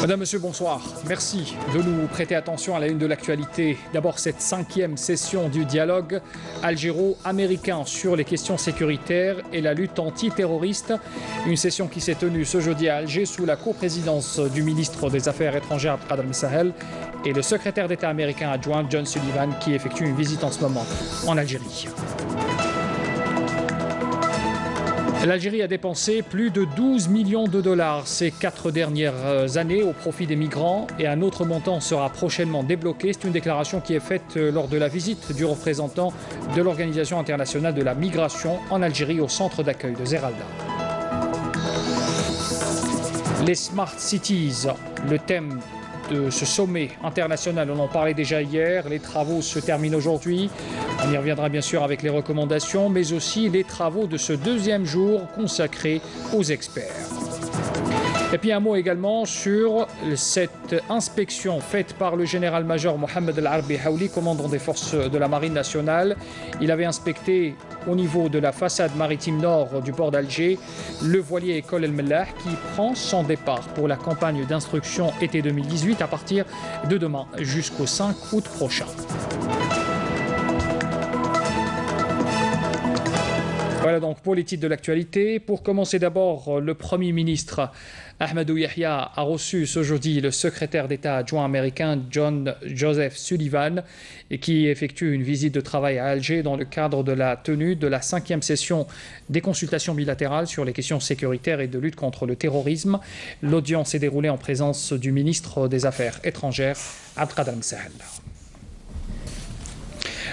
Madame, Monsieur, bonsoir. Merci de nous prêter attention à la une de l'actualité. D'abord, cette 5e session du dialogue algéro-américain sur les questions sécuritaires et la lutte antiterroriste. Une session qui s'est tenue ce jeudi à Alger sous la coprésidence du ministre des Affaires étrangères Abdelkader Messahel et le secrétaire d'État américain adjoint John Sullivan qui effectue une visite en ce moment en Algérie. L'Algérie a dépensé plus de 12 millions de dollars ces 4 dernières années au profit des migrants et un autre montant sera prochainement débloqué. C'est une déclaration qui est faite lors de la visite du représentant de l'Organisation internationale de la migration en Algérie au centre d'accueil de Zeralda. Les Smart Cities, le thème de ce sommet international, on en parlait déjà hier, les travaux se terminent aujourd'hui. On y reviendra bien sûr avec les recommandations, mais aussi les travaux de ce deuxième jour consacré aux experts. Et puis un mot également sur cette inspection faite par le général-major Mohamed El Arbi Haouli, commandant des forces de la Marine nationale. Il avait inspecté au niveau de la façade maritime nord du port d'Alger le voilier École El Mellah qui prend son départ pour la campagne d'instruction été 2018 à partir de demain jusqu'au 5 août prochain. Voilà donc pour les titres de l'actualité. Pour commencer d'abord, le Premier ministre Ahmadou Yahya a reçu ce jeudi le secrétaire d'État adjoint américain John Joseph Sullivan et qui effectue une visite de travail à Alger dans le cadre de la tenue de la 5e session des consultations bilatérales sur les questions sécuritaires et de lutte contre le terrorisme. L'audience s'est déroulée en présence du ministre des Affaires étrangères Abdelkader Messahel.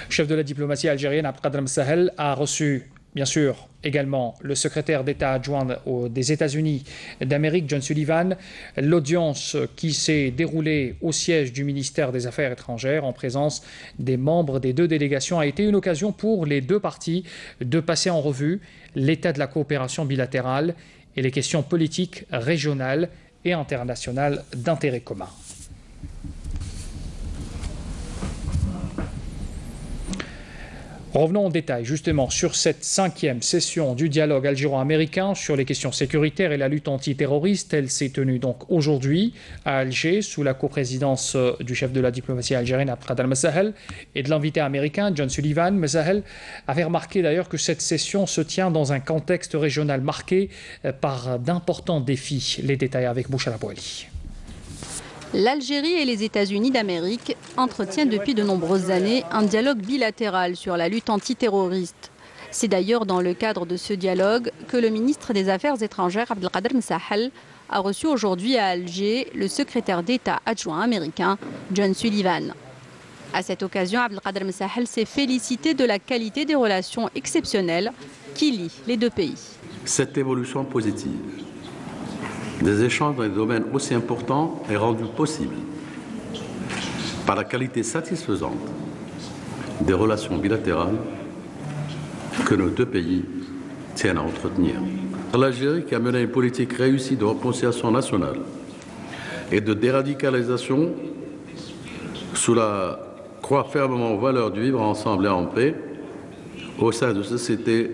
Chef de la diplomatie algérienne Abdelkader Messahel a reçu bien sûr, également le secrétaire d'État adjoint des États-Unis d'Amérique, John Sullivan. L'audience qui s'est déroulée au siège du ministère des Affaires étrangères en présence des membres des deux délégations a été une occasion pour les deux parties de passer en revue l'état de la coopération bilatérale et les questions politiques régionales et internationales d'intérêt commun. Revenons en détail justement sur cette 5e session du dialogue algéro-américain sur les questions sécuritaires et la lutte antiterroriste. Elle s'est tenue donc aujourd'hui à Alger sous la coprésidence du chef de la diplomatie algérienne Abdelkader Messahel et de l'invité américain John Sullivan. Messahel avait remarqué d'ailleurs que cette session se tient dans un contexte régional marqué par d'importants défis. Les détails avec Bouchra Bouali. L'Algérie et les États-Unis d'Amérique entretiennent depuis de nombreuses années un dialogue bilatéral sur la lutte antiterroriste. C'est d'ailleurs dans le cadre de ce dialogue que le ministre des Affaires étrangères Abdelkader Messahel a reçu aujourd'hui à Alger le secrétaire d'État adjoint américain John Sullivan. À cette occasion, Abdelkader Messahel s'est félicité de la qualité des relations exceptionnelles qui lient les deux pays. Cette évolution positive des échanges dans des domaines aussi importants est rendue possible par la qualité satisfaisante des relations bilatérales que nos deux pays tiennent à entretenir. L'Algérie, qui a mené une politique réussie de réconciliation nationale et de déradicalisation sous la croix fermement aux valeurs du vivre ensemble et en paix au sein de sociétés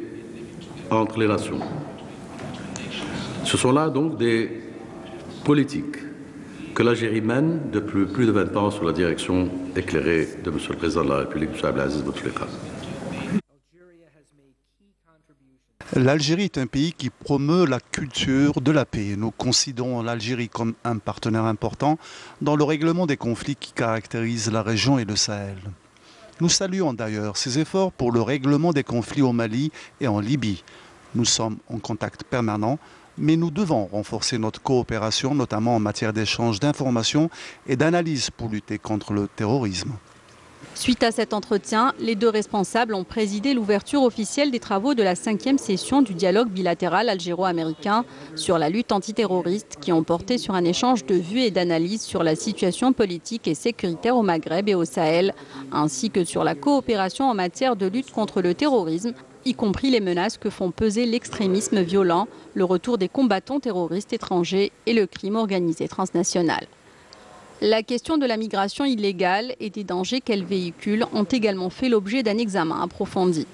entre les nations. Ce sont là donc des politiques que l'Algérie mène depuis plus de 20 ans sous la direction éclairée de M. le Président de la République, M. Abdelaziz Bouteflika. L'Algérie est un pays qui promeut la culture de la paix. Nous considérons l'Algérie comme un partenaire important dans le règlement des conflits qui caractérisent la région et le Sahel. Nous saluons d'ailleurs ces efforts pour le règlement des conflits au Mali et en Libye. Nous sommes en contact permanent, mais nous devons renforcer notre coopération, notamment en matière d'échange d'informations et d'analyse pour lutter contre le terrorisme. Suite à cet entretien, les deux responsables ont présidé l'ouverture officielle des travaux de la 5e session du dialogue bilatéral algéro-américain sur la lutte antiterroriste qui ont porté sur un échange de vues et d'analyses sur la situation politique et sécuritaire au Maghreb et au Sahel, ainsi que sur la coopération en matière de lutte contre le terrorisme, y compris les menaces que font peser l'extrémisme violent, le retour des combattants terroristes étrangers et le crime organisé transnational. La question de la migration illégale et des dangers qu'elle véhicule ont également fait l'objet d'un examen approfondi.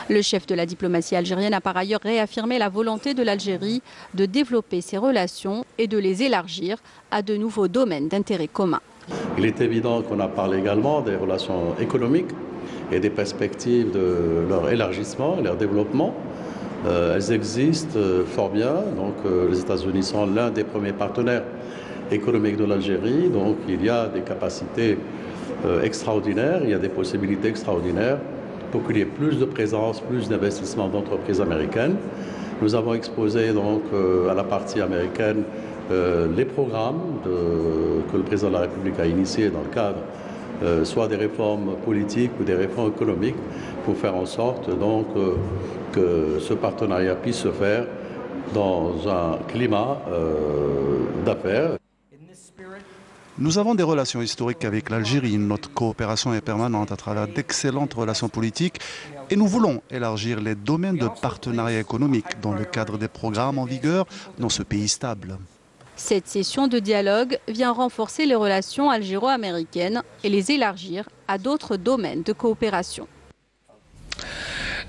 Le chef de la diplomatie algérienne a par ailleurs réaffirmé la volonté de l'Algérie de développer ses relations et de les élargir à de nouveaux domaines d'intérêt commun. Il est évident qu'on a parlé également des relations économiques et des perspectives de leur élargissement et leur développement. Elles existent fort bien. Donc, les États-Unis sont l'un des premiers partenaires économiques de l'Algérie. Donc, il y a des capacités extraordinaires, il y a des possibilités extraordinaires pour qu'il y ait plus de présence, plus d'investissement d'entreprises américaines. Nous avons exposé donc à la partie américaine les programmes que le président de la République a initiés dans le cadre soit des réformes politiques ou des réformes économiques pour faire en sorte donc que ce partenariat puisse se faire dans un climat d'affaires. Nous avons des relations historiques avec l'Algérie. Notre coopération est permanente à travers d'excellentes relations politiques et nous voulons élargir les domaines de partenariat économique dans le cadre des programmes en vigueur dans ce pays stable. Cette session de dialogue vient renforcer les relations algéro-américaines et les élargir à d'autres domaines de coopération.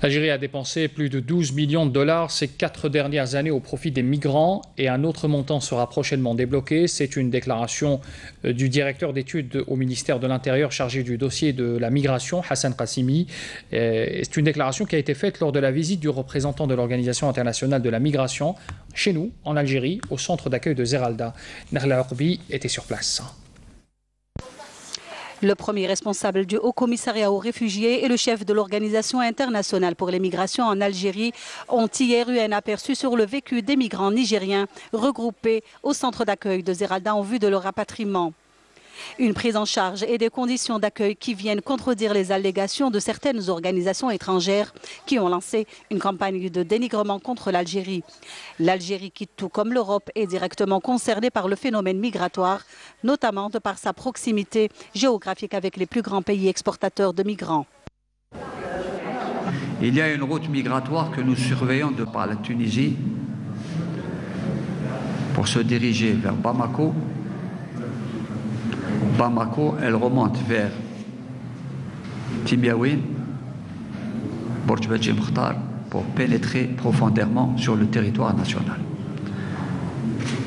L'Algérie a dépensé plus de 12 millions de dollars ces 4 dernières années au profit des migrants et un autre montant sera prochainement débloqué. C'est une déclaration du directeur d'études au ministère de l'Intérieur chargé du dossier de la migration, Hassan Qassimi. C'est une déclaration qui a été faite lors de la visite du représentant de l'Organisation internationale de la migration chez nous, en Algérie, au centre d'accueil de Zeralda. Nahla Orbi était sur place. Le premier responsable du Haut Commissariat aux réfugiés et le chef de l'Organisation internationale pour les migrations en Algérie ont hier eu un aperçu sur le vécu des migrants nigériens regroupés au centre d'accueil de Zeralda en vue de leur rapatriement. Une prise en charge et des conditions d'accueil qui viennent contredire les allégations de certaines organisations étrangères qui ont lancé une campagne de dénigrement contre l'Algérie. L'Algérie, qui tout comme l'Europe est directement concernée par le phénomène migratoire, notamment de par sa proximité géographique avec les plus grands pays exportateurs de migrants. Il y a une route migratoire que nous surveillons de par la Tunisie pour se diriger vers Bamako. Bamako, elle remonte vers Tibiaouine, Borj Mukhtar, pour pénétrer profondément sur le territoire national.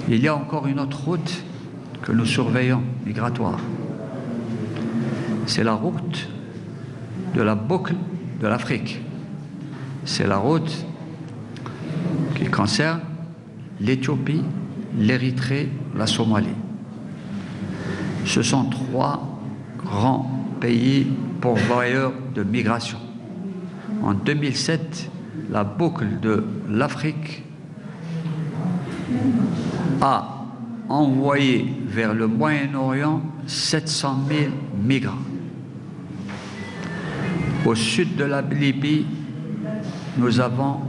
Il y a encore une autre route que nous surveillons, migratoire. C'est la route de la boucle de l'Afrique. C'est la route qui concerne l'Éthiopie, l'Érythrée, la Somalie. Ce sont 3 grands pays pourvoyeurs de migration. En 2007, la boucle de l'Afrique a envoyé vers le Moyen-Orient 700 000 migrants. Au sud de la Libye, nous avons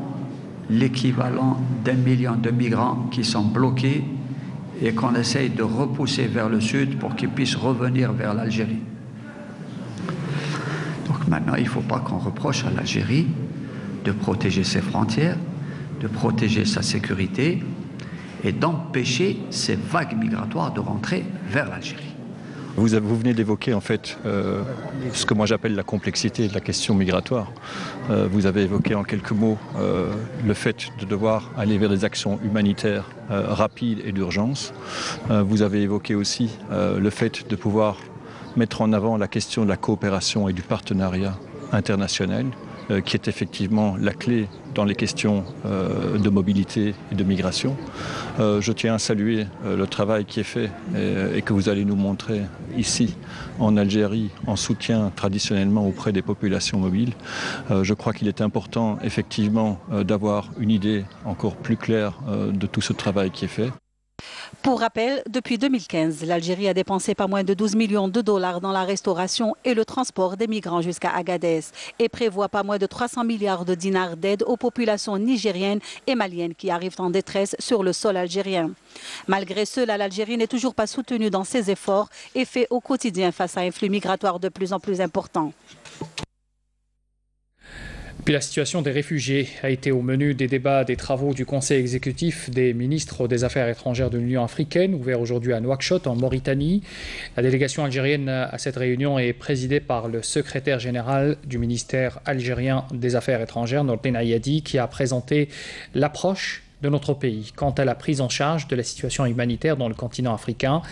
l'équivalent d'1 million de migrants qui sont bloqués et qu'on essaye de repousser vers le sud pour qu'ils puissent revenir vers l'Algérie. Donc maintenant, il ne faut pas qu'on reproche à l'Algérie de protéger ses frontières, de protéger sa sécurité et d'empêcher ces vagues migratoires de rentrer vers l'Algérie. Vous venez d'évoquer en fait ce que moi j'appelle la complexité de la question migratoire. Vous avez évoqué en quelques mots le fait de devoir aller vers des actions humanitaires rapides et d'urgence. Vous avez évoqué aussi le fait de pouvoir mettre en avant la question de la coopération et du partenariat international, qui est effectivement la clé dans les questions de mobilité et de migration. Je tiens à saluer le travail qui est fait et que vous allez nous montrer ici en Algérie en soutien traditionnellement auprès des populations mobiles. Je crois qu'il est important effectivement d'avoir une idée encore plus claire de tout ce travail qui est fait. Pour rappel, depuis 2015, l'Algérie a dépensé pas moins de 12 millions de dollars dans la restauration et le transport des migrants jusqu'à Agadez et prévoit pas moins de 300 milliards de dinars d'aide aux populations nigériennes et maliennes qui arrivent en détresse sur le sol algérien. Malgré cela, l'Algérie n'est toujours pas soutenue dans ses efforts et fait au quotidien face à un flux migratoire de plus en plus important. Puis la situation des réfugiés a été au menu des débats des travaux du Conseil exécutif des ministres des Affaires étrangères de l'Union africaine, ouvert aujourd'hui à Nouakchott, en Mauritanie. La délégation algérienne à cette réunion est présidée par le secrétaire général du ministère algérien des Affaires étrangères, Nordin Ayadi, qui a présenté l'approche de notre pays quant à la prise en charge de la situation humanitaire dans le continent africain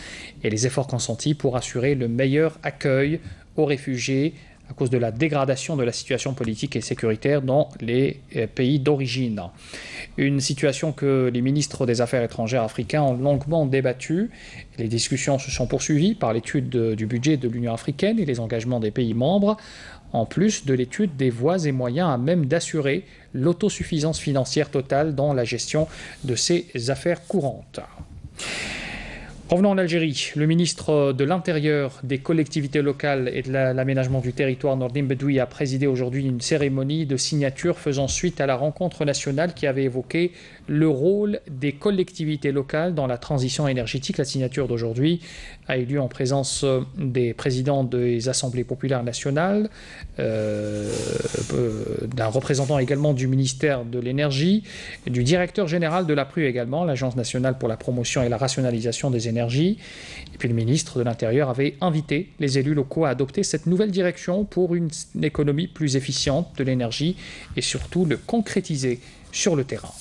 et les efforts consentis pour assurer le meilleur accueil aux réfugiés à cause de la dégradation de la situation politique et sécuritaire dans les pays d'origine. Une situation que les ministres des Affaires étrangères africains ont longuement débattue. Les discussions se sont poursuivies par l'étude du budget de l'Union africaine et les engagements des pays membres, en plus de l'étude des voies et moyens à même d'assurer l'autosuffisance financière totale dans la gestion de ces affaires courantes. Revenons en Algérie. Le ministre de l'Intérieur, des collectivités locales et de l'aménagement du territoire, Nordin Bedoui, a présidé aujourd'hui une cérémonie de signature faisant suite à la rencontre nationale qui avait évoqué le rôle des collectivités locales dans la transition énergétique. La signature d'aujourd'hui a eu lieu en présence des présidents des assemblées populaires nationales, d'un représentant également du ministère de l'Énergie, du directeur général de l'APRU également, l'Agence nationale pour la promotion et la rationalisation des énergies. Et puis le ministre de l'Intérieur avait invité les élus locaux à adopter cette nouvelle direction pour une économie plus efficiente de l'énergie et surtout le concrétiser sur le terrain.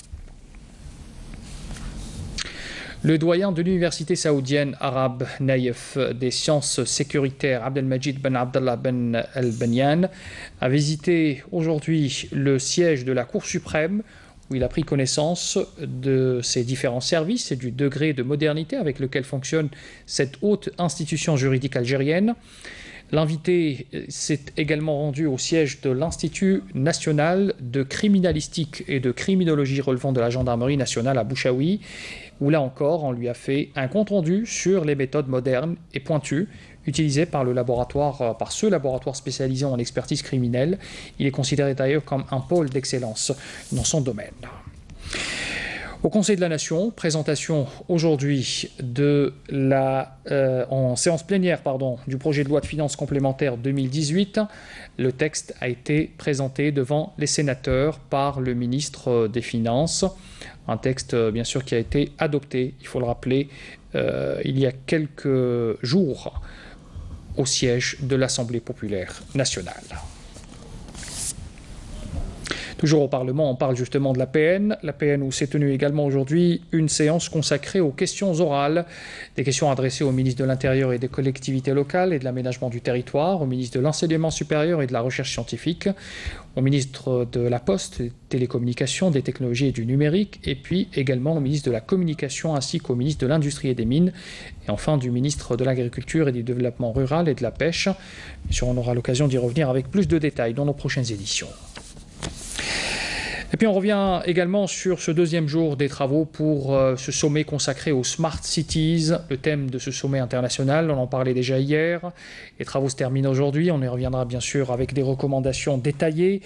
Le doyen de l'université saoudienne arabe Naïf des sciences sécuritaires, Abdelmajid Ben Abdallah Ben Al-Banyan, a visité aujourd'hui le siège de la Cour suprême, où il a pris connaissance de ces différents services et du degré de modernité avec lequel fonctionne cette haute institution juridique algérienne. L'invité s'est également rendu au siège de l'Institut national de criminalistique et de criminologie relevant de la gendarmerie nationale à Bouchaoui, où là encore on lui a fait un compte-rendu sur les méthodes modernes et pointues utilisées par ce laboratoire spécialisé en expertise criminelle. Il est considéré d'ailleurs comme un pôle d'excellence dans son domaine. Au Conseil de la Nation, présentation aujourd'hui en séance plénière du projet de loi de finances complémentaire 2018. Le texte a été présenté devant les sénateurs par le ministre des Finances. Un texte, bien sûr, qui a été adopté, il faut le rappeler, il y a quelques jours au siège de l'Assemblée populaire nationale. Toujours au Parlement, on parle justement de l'APN où s'est tenue également aujourd'hui une séance consacrée aux questions orales, des questions adressées au ministre de l'Intérieur et des collectivités locales et de l'aménagement du territoire, au ministre de l'Enseignement supérieur et de la recherche scientifique, au ministre de la Poste, des Télécommunications, des Technologies et du Numérique, et puis également au ministre de la Communication ainsi qu'au ministre de l'Industrie et des Mines, et enfin du ministre de l'Agriculture et du Développement rural et de la Pêche. Bien sûr, on aura l'occasion d'y revenir avec plus de détails dans nos prochaines éditions. Et puis on revient également sur ce deuxième jour des travaux pour ce sommet consacré aux Smart Cities, le thème de ce sommet international. On en parlait déjà hier. Les travaux se terminent aujourd'hui. On y reviendra bien sûr avec des recommandations détaillées.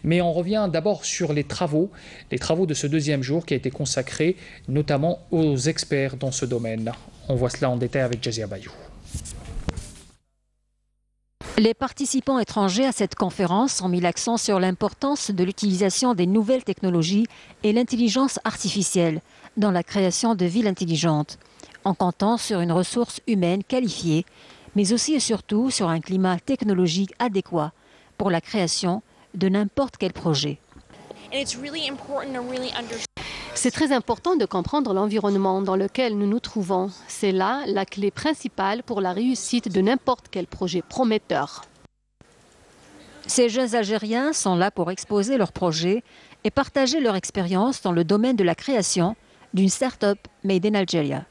Mais on revient d'abord sur les travaux de ce deuxième jour qui a été consacré notamment aux experts dans ce domaine. On voit cela en détail avec Jazia Bayou. Les participants étrangers à cette conférence ont mis l'accent sur l'importance de l'utilisation des nouvelles technologies et l'intelligence artificielle dans la création de villes intelligentes, en comptant sur une ressource humaine qualifiée, mais aussi et surtout sur un climat technologique adéquat pour la création de n'importe quel projet. C'est très important de comprendre l'environnement dans lequel nous nous trouvons. C'est là la clé principale pour la réussite de n'importe quel projet prometteur. Ces jeunes Algériens sont là pour exposer leurs projets et partager leur expérience dans le domaine de la création d'une start-up made in Algeria.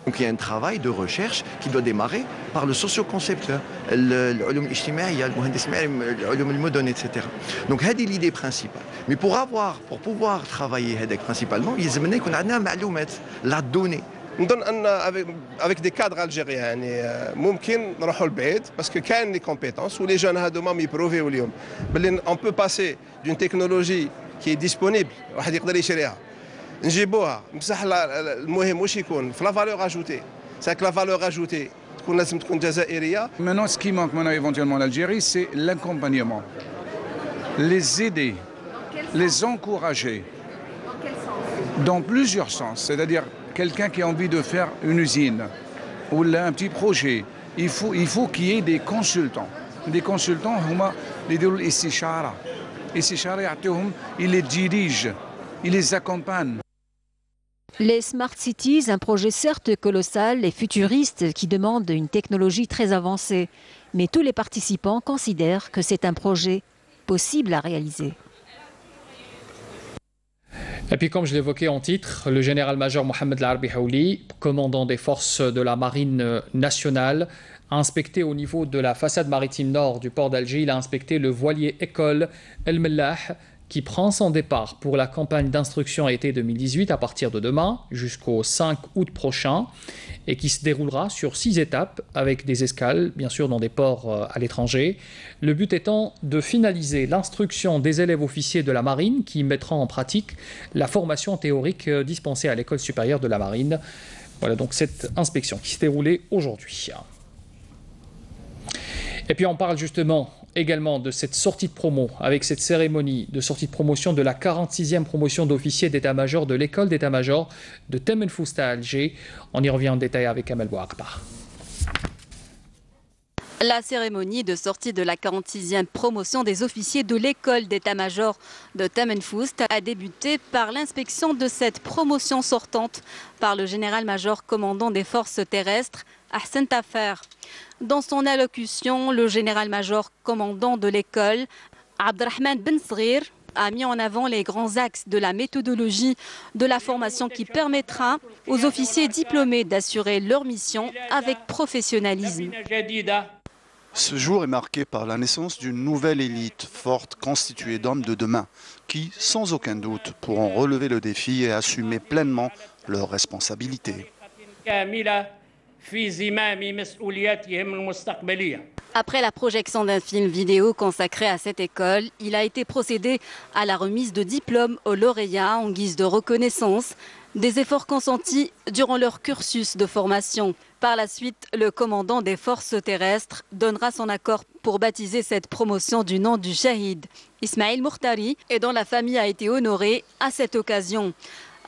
Donc il y a un travail de recherche qui doit démarrer par le socio-concepteur, l'ulum ijtimaïa, l'ulum al-mudun, etc. Donc c'est l'idée principale. Mais pour pouvoir travailler principalement, il faut qu'on ait la donnée. Avec des cadres algériens, ممكن نروحوا البعيد parce que كاين les compétences où les jeunes هذوما يبروفيو اليوم باللي on peut passer d'une technologie qui est disponible واحد يقدر يشريها نجيبوها بصح المهم واش يكون في لا فالور اجوتي ساك لا فالور اجوتي لازم تكون جزائريه. Maintenant ce qui manque éventuellement à l'Algérie c'est l'accompagnement. les aider, les encourager. Dans plusieurs sens, c'est-à-dire quelqu'un qui a envie de faire une usine ou un petit projet, il faut qu'il y ait des consultants. Des consultants, ils les dirigent, ils les accompagnent. Les Smart Cities, un projet certes colossal et futuriste qui demande une technologie très avancée. Mais tous les participants considèrent que c'est un projet possible à réaliser. Et puis comme je l'évoquais en titre, le général-major Mohamed Larbi Haouli, commandant des forces de la marine nationale, a inspecté au niveau de la façade maritime nord du port d'Alger, il a inspecté le voilier école El Mellah qui prend son départ pour la campagne d'instruction été 2018 à partir de demain jusqu'au 5 août prochain et qui se déroulera sur 6 étapes avec des escales, bien sûr dans des ports à l'étranger. Le but étant de finaliser l'instruction des élèves officiers de la marine qui mettront en pratique la formation théorique dispensée à l'école supérieure de la marine. Voilà donc cette inspection qui s'est déroulée aujourd'hui. Et puis on parle justement également de cette sortie de promo, avec cette cérémonie de sortie de promotion de la 46e promotion d'officiers d'état-major de l'école d'état-major de Temen Fousta à Alger. On y revient en détail avec Amel Bouakba. La cérémonie de sortie de la 46e promotion des officiers de l'école d'état-major de Temen Fousta a débuté par l'inspection de cette promotion sortante par le général-major commandant des forces terrestres, Ahsen Tafer. Dans son allocution, le général-major commandant de l'école, Abdrahman Ben Sghir, a mis en avant les grands axes de la méthodologie de la formation qui permettra aux officiers diplômés d'assurer leur mission avec professionnalisme. Ce jour est marqué par la naissance d'une nouvelle élite forte constituée d'hommes de demain qui, sans aucun doute, pourront relever le défi et assumer pleinement leurs responsabilités. Après la projection d'un film vidéo consacré à cette école, il a été procédé à la remise de diplômes aux lauréats en guise de reconnaissance des efforts consentis durant leur cursus de formation. Par la suite, le commandant des forces terrestres donnera son accord pour baptiser cette promotion du nom du Shahid, Ismail Mourtari, et dont la famille a été honorée à cette occasion,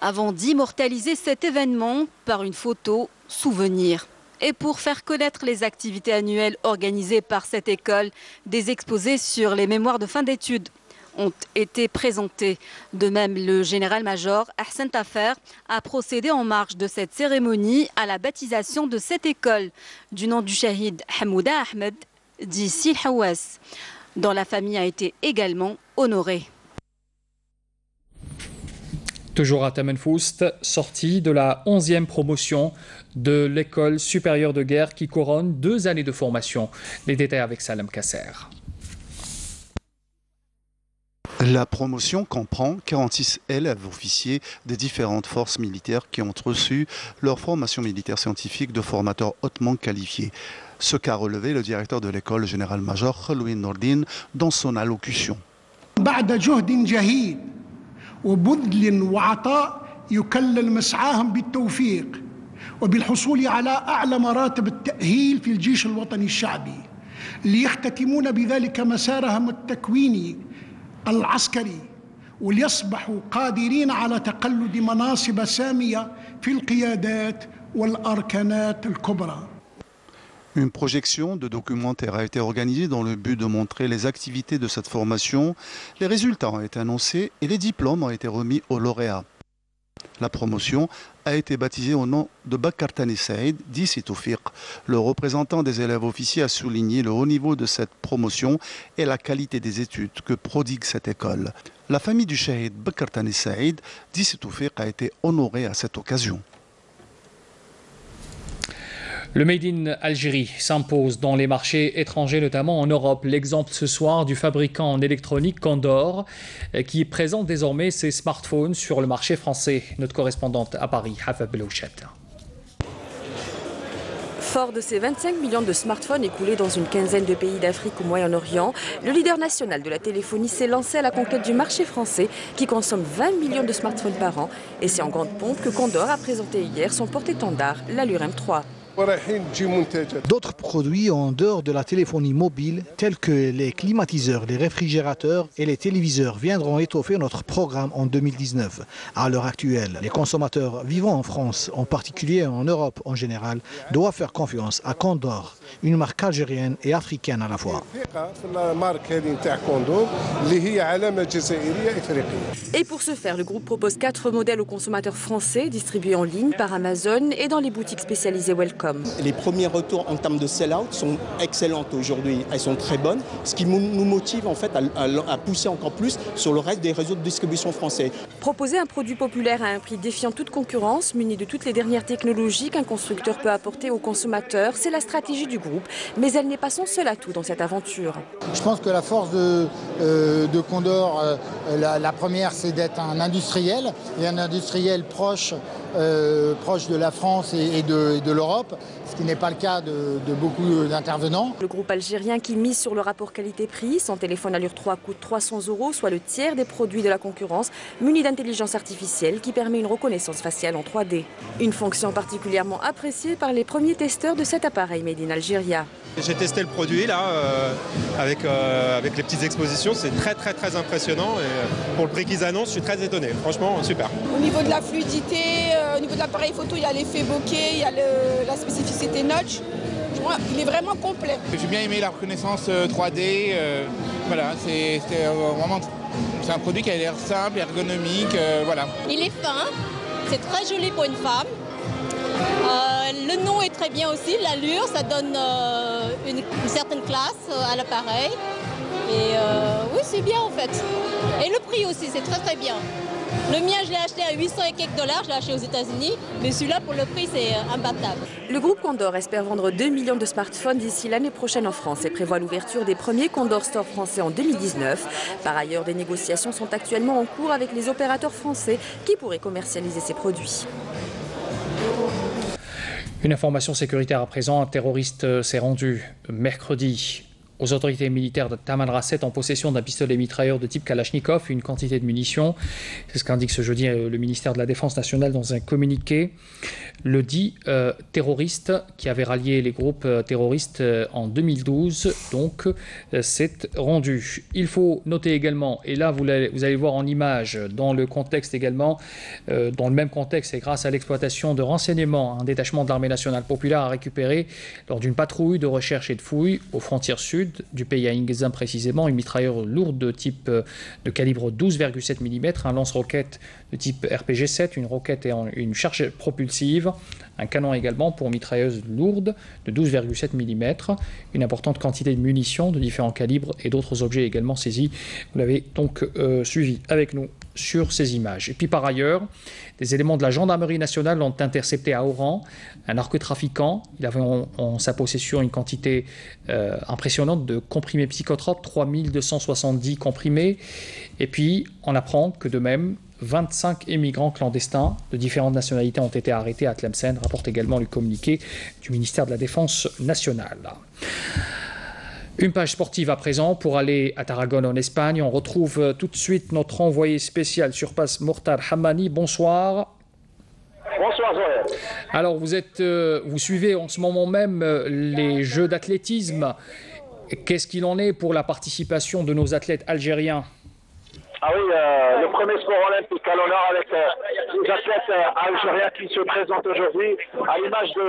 avant d'immortaliser cet événement par une photo souvenir. Et pour faire connaître les activités annuelles organisées par cette école, des exposés sur les mémoires de fin d'études ont été présentés. De même, le général-major Ahsen Tafer a procédé en marge de cette cérémonie à la baptisation de cette école du nom du Shahid Hamouda Ahmed, dit Sil Hawass, dont la famille a été également honorée. Toujours à Temen Fousta, sortie de la 11e promotion de l'école supérieure de guerre qui couronne 2 années de formation. Les détails avec Salem Kasser. La promotion comprend 46 élèves officiers des différentes forces militaires qui ont reçu leur formation militaire scientifique de formateurs hautement qualifiés. Ce qu'a relevé le directeur de l'école, le général-major Khalouin Nordine, dans son allocution. وبذل وعطاء يكلل مسعاهم بالتوفيق وبالحصول على أعلى مراتب التأهيل في الجيش الوطني الشعبي ليختتمون بذلك مسارهم التكويني العسكري وليصبحوا قادرين على تقلد مناصب سامية في القيادات والأركانات الكبرى. Une projection de documentaire a été organisée dans le but de montrer les activités de cette formation. Les résultats ont été annoncés et les diplômes ont été remis aux lauréats. La promotion a été baptisée au nom de Bakar Tani Saïd, dit Sitoufik. Le représentant des élèves officiers a souligné le haut niveau de cette promotion et la qualité des études que prodigue cette école. La famille du Shahid Bakar Tani Saïd, dit Sitoufik, a été honorée à cette occasion. Le Made in Algérie s'impose dans les marchés étrangers, notamment en Europe. L'exemple ce soir du fabricant en électronique Condor, qui présente désormais ses smartphones sur le marché français. Notre correspondante à Paris, Hafa Belouchet. Fort de ses 25 millions de smartphones écoulés dans une quinzaine de pays d'Afrique au Moyen-Orient, le leader national de la téléphonie s'est lancé à la conquête du marché français qui consomme 20 millions de smartphones par an. Et c'est en grande pompe que Condor a présenté hier son porte-étendard, l'Allure M3. D'autres produits en dehors de la téléphonie mobile, tels que les climatiseurs, les réfrigérateurs et les téléviseurs, viendront étoffer notre programme en 2019. À l'heure actuelle, les consommateurs vivant en France, en particulier et en Europe en général, doivent faire confiance à Condor, une marque algérienne et africaine à la fois. Et pour ce faire, le groupe propose 4 modèles aux consommateurs français, distribués en ligne par Amazon et dans les boutiques spécialisées Welcome. Les premiers retours en termes de sell-out sont excellents aujourd'hui, elles sont très bonnes, ce qui nous motive en fait à pousser encore plus sur le reste des réseaux de distribution français. Proposer un produit populaire à un prix défiant toute concurrence, muni de toutes les dernières technologies qu'un constructeur peut apporter aux consommateurs, c'est la stratégie du groupe, mais elle n'est pas son seul atout dans cette aventure. Je pense que la force de Condor, la première, c'est d'être un industriel, et un industriel proche de la France et de l'Europe, ce qui n'est pas le cas de beaucoup d'intervenants. Le groupe algérien qui mise sur le rapport qualité-prix, son téléphone Allure 3 coûte 300 €, soit le tiers des produits de la concurrence, muni d'intelligence artificielle qui permet une reconnaissance faciale en 3D. Une fonction particulièrement appréciée par les premiers testeurs de cet appareil made in Algeria. J'ai testé le produit là, avec les petites expositions, c'est très impressionnant et pour le prix qu'ils annoncent, je suis très étonné, franchement super. Au niveau de la fluidité, au niveau de l'appareil photo, il y a l'effet bokeh, il y a la spécificité notch. Il est vraiment complet. J'ai bien aimé la reconnaissance 3D. Voilà, c'est un produit qui a l'air simple, ergonomique. Voilà. Il est fin, c'est très joli pour une femme. Le nom est très bien aussi, l'allure, ça donne une certaine classe à l'appareil. Et oui, c'est bien en fait. Et le prix aussi, c'est très bien. Le mien, je l'ai acheté à 800 et quelques $, je l'ai acheté aux États-Unis, mais celui-là, pour le prix, c'est imbattable. Le groupe Condor espère vendre 2 millions de smartphones d'ici l'année prochaine en France et prévoit l'ouverture des premiers Condor Store français en 2019. Par ailleurs, des négociations sont actuellement en cours avec les opérateurs français qui pourraient commercialiser ces produits. Une information sécuritaire à présent, un terroriste s'est rendu mercredi aux autorités militaires de Tamanrasset en possession d'un pistolet mitrailleur de type Kalachnikov et une quantité de munitions. C'est ce qu'indique ce jeudi le ministère de la Défense nationale dans un communiqué. Le dit terroriste qui avait rallié les groupes terroristes en 2012, donc s'est rendu. Il faut noter également, et là vous allez voir en image, dans le contexte également, dans le même contexte et grâce à l'exploitation de renseignements, un détachement de l'armée nationale populaire a récupéré lors d'une patrouille de recherche et de fouille aux frontières sud du pays à Ingezim précisément, une mitrailleuse lourde de type de calibre 12,7 mm, un lance-roquette de type RPG-7, une roquette et une charge propulsive, un canon également pour mitrailleuse lourde de 12,7 mm, une importante quantité de munitions de différents calibres et d'autres objets également saisis. Vous l'avez donc suivi avec nous sur ces images. Et puis par ailleurs, des éléments de la gendarmerie nationale ont intercepté à Oran un narcotrafiquant. Il avait en sa possession une quantité impressionnante de comprimés psychotropes, 3270 comprimés. Et puis on apprend que de même, 25 émigrants clandestins de différentes nationalités ont été arrêtés à Tlemcen, rapporte également le communiqué du ministère de la Défense nationale. Une page sportive à présent pour aller à Tarragone en Espagne. On retrouve tout de suite notre envoyé spécial sur place, Mortar Hammani. Bonsoir. Bonsoir Zoé. Alors vous suivez en ce moment même les Jeux d'athlétisme. Qu'est-ce qu'il en est pour la participation de nos athlètes algériens? Ah oui, le premier sport olympique à l'honneur avec les athlètes algériens qui se présentent aujourd'hui, à l'image de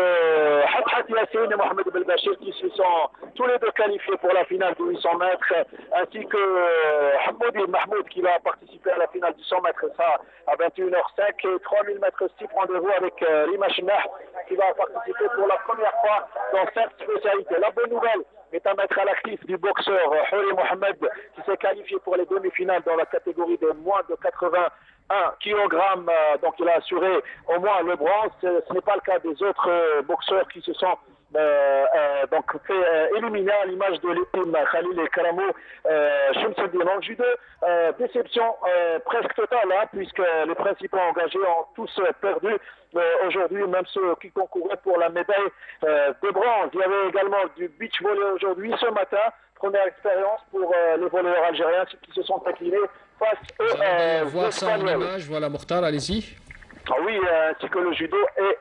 Hathat Yassine et Mohamed Belbachir qui se sont tous les deux qualifiés pour la finale de 800 mètres, ainsi que Hamoudi Mahmoud qui va participer à la finale du 100 mètres, ça à 21h05, et 3000 mètres steep, rendez-vous avec Rima Chnah qui va participer pour la première fois dans cette spécialité. La bonne nouvelle est à mettre à l'actif du boxeur Houri Mohamed qui s'est qualifié pour les demi-finales dans la catégorie de moins de 81 kg, donc il a assuré au moins le bronze. Ce n'est pas le cas des autres boxeurs qui se sont donc fait éliminer à l'image de l'équipe Khalil et Karamo Shamsuddin. En judo, déception presque totale, puisque les principaux engagés ont tous perdu aujourd'hui, même ceux qui concouraient pour la médaille de bronze. Il y avait également du beach volley aujourd'hui, ce matin, première expérience pour les volleyeurs algériens qui se sont inclinés face aux voir ça en image, voilà Mortar, allez-y. Ah oui, ainsi que le judo et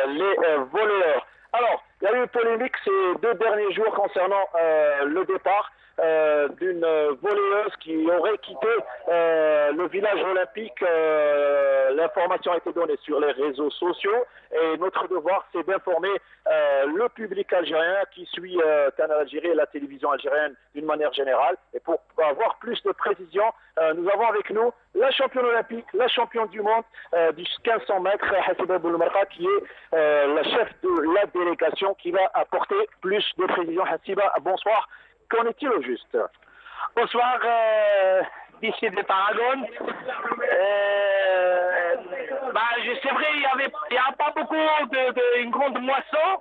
les volleyeurs. Alors, il y a eu une polémique ces 2 derniers jours concernant le départ d'une volleyeuse qui aurait quitté le village olympique. L'information a été donnée sur les réseaux sociaux et notre devoir c'est d'informer le public algérien qui suit Canal Algérie et la télévision algérienne d'une manière générale. Et pour avoir plus de précision, nous avons avec nous la championne olympique, la championne du monde du 1500 mètres, Hassiba Bouloumarqa, qui est la chef de la délégation qui va apporter plus de précision. Hassiba, bonsoir. Qu'en est-il au juste? Bonsoir, d'ici de Tarragone. C'est vrai, il n'y a pas beaucoup une grande moisson,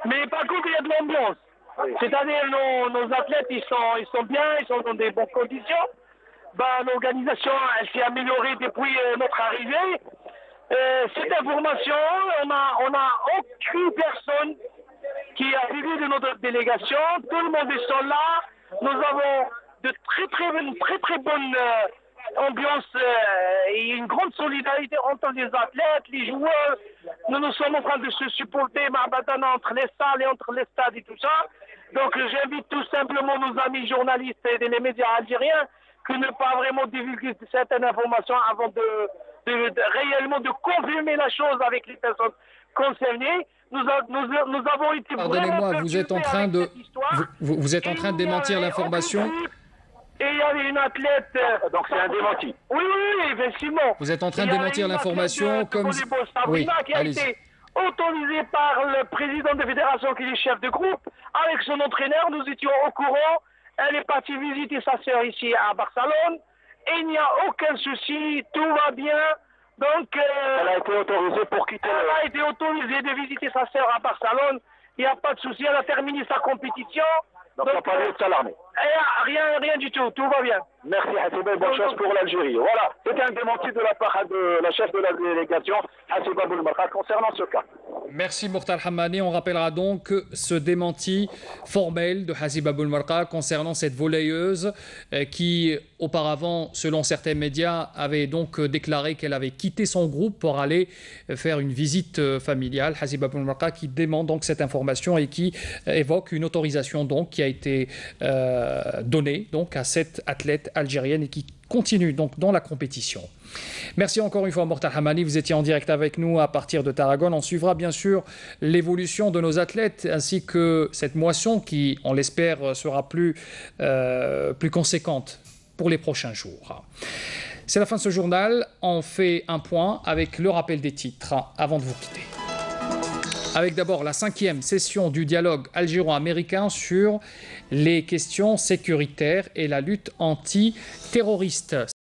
mais par contre, il y a de l'ambiance. Oui. C'est-à-dire, nos athlètes, ils sont bien, ils sont dans des bonnes conditions. L'organisation, elle s'est améliorée depuis notre arrivée. Cette information, on n'a aucune personne qui est arrivé de notre délégation, tout le monde est là. Nous avons de très bonne ambiance et une grande solidarité entre les athlètes, les joueurs. Nous sommes en train de se supporter entre les salles et entre les stades et tout ça. Donc j'invite tout simplement nos amis journalistes et les médias algériens que ne pas vraiment divulguer certaines informations avant de réellement de confirmer la chose avec les personnes concernées. Nous avons été. Pardonnez-moi, vous êtes en train de démentir l'information. Et il y avait une athlète. Donc c'est un démenti. Oui, effectivement. Vous êtes en train de démentir l'information comme. Oui, qui a été autorisée par le président de la fédération qui est chef de groupe. Avec son entraîneur, nous étions au courant. Elle est partie visiter sa sœur ici à Barcelone. Et il n'y a aucun souci, tout va bien. Donc, elle a été autorisée pour quitter. Elle a été autorisée de visiter sa sœur à Barcelone. Il n'y a pas de souci. Elle a terminé sa compétition. Donc, il n'y a pas lieu de s'alarmer. Rien du tout. Tout va bien. Merci Hassiba, bonne chance pour l'Algérie. Voilà, c'était un démenti de la part de la chef de la délégation, Hassiba Bouloumarqa, concernant ce cas. Merci Mourtal Hammani. On rappellera donc ce démenti formel de Hassiba Bouloumarqa concernant cette volleyeuse qui, auparavant, selon certains médias, avait donc déclaré qu'elle avait quitté son groupe pour aller faire une visite familiale. Hassiba Bouloumarqa qui dément donc cette information et qui évoque une autorisation donc qui a été donnée donc à cette athlète algérienne et qui continue donc dans la compétition. Merci encore une fois Mourtal Hammani, vous étiez en direct avec nous à partir de Tarragone. On suivra bien sûr l'évolution de nos athlètes ainsi que cette moisson qui, on l'espère, sera plus conséquente pour les prochains jours. C'est la fin de ce journal, on fait un point avec le rappel des titres avant de vous quitter. Avec d'abord la 5e session du dialogue algéro-américain sur les questions sécuritaires et la lutte anti-terroriste.